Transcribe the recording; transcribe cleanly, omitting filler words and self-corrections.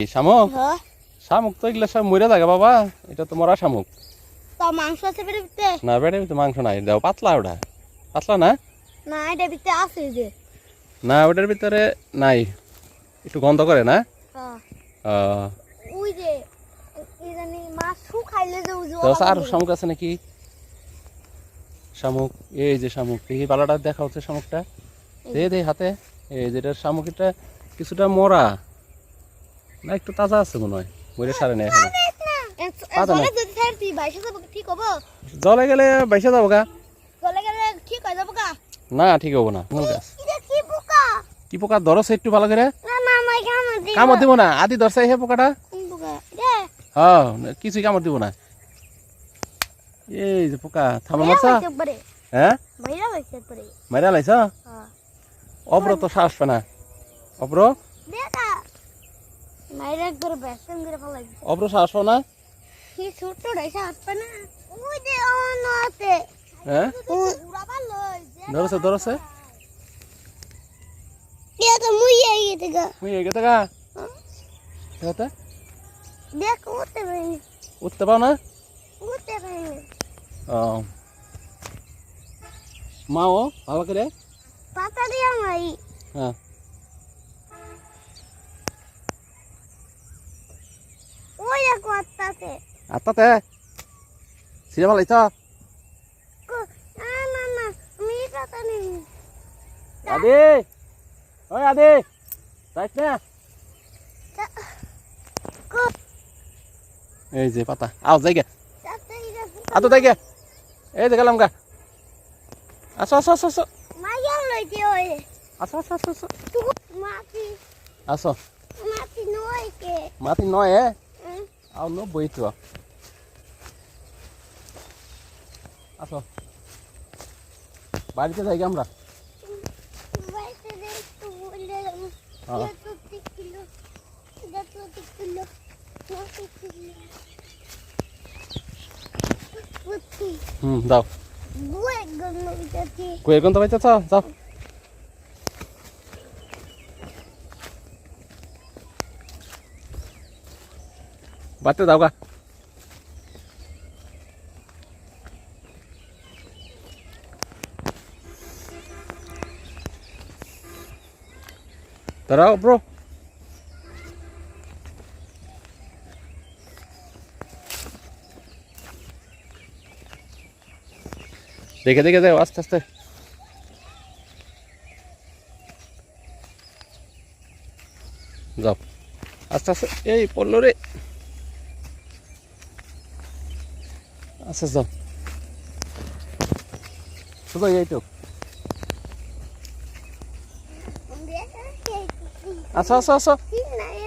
শামুক হ্যাঁ শামুক তো এগুলা সব মরে থাকে বাবা, এটা তো মরা শামুক তো মাংস আছে পেটের ভিতরে না। বেড়ে তো মাংস নাই, দাও পাতলা, ওটা পাতলা না। না এটা ভিতরে আছে যে না ওটার ভিতরে নাই, একটু গন্ধ করে না। হ্যাঁ আহ, ওই যে এই জানি মাছ শুকাইলে যে ওই যে তো আর শামুক আছে নাকি? শামুক, এই যে শামুক, দেখি পালাটা দেখা হচ্ছে শামুকটা, দে দে হাতে। এই যেটা শামুক, এটা কিছুটা মরা না, একটু তাজা আছে মনে হয়, মরে সারে নেই এখনো। পাতা জলে নাই। যদি ছাড়তি বাইশে যাব ঠিক হবো জলে গেলে বাইসা যাবো গা। জলে গেলে ঠিক হয়ে যাবো গা না ঠিক হবো না, মূল গাছ। এটা কি পোকা কি পোকা ধরছে একটু ভালো করে? না না আমার কামড় দিবে কামড় দিব না, আদি ধরছে এই পোকাটা। কোন পোকা রে হ্যাঁ, কিছুই কামড় দিব না। এই যে পোকা থামা মারছা। একবারে হ্যাঁ, বাইরে হইছে একবারে মাইরা লাইছ। হ্যাঁ অব্র তো সাহস পায় না, অব্র দেখা মাইরে একবারে বেসন করে ফলাই অব্র সাহস পায় না। কি ছোট রাইসা আসবে না ওই যে অন্য আছে হ্যাঁ, উড়া ভালো ধরছে ধরছে। এটা মুই এই গেছে মুই এগেতে গা এগেতে দেখ উঠতে পারি উঠতে পাও না। উঠতে পারি ও মাও ভালো করে। পাতা দিয়া মাই হ্যাঁ, ওই এক আছে আত্মাতে ছিঁড়ে ভালাইছ। না না না আমি পাতা নেই আদি, ওই আদি যাইছ না। এই যে পাতা, আও যাই গে, আতো যাই গে। এই যে গেলাম গা। আসো আসো আসো আসো মাইয়া লইতে ওই আসো আসো আসো আসো মাটি আসো। মাটি নয় কে মাটি নয় আও নো বই তো। আসো বাড়িতে যাই গে আমরা। বাইতে দে তো বলে হ্যাঁ। এটা তো কিলো এটা তো কিলো মাটি কিলো পুতি দাও। বুয়ে গঙ্গ বিতাতি কই কোন তো বাইতে যাও। বাড়তে দাও গা। দাঁড়াও ব্রো। দেখে দেখে যাও আস্তে আস্তে। যাও আস্তে আস্তে, এই পড়লো রে। আচ্ছা যাও, শুধু এই তো। আচ্ছা আচ্ছা আচ্ছা। নাই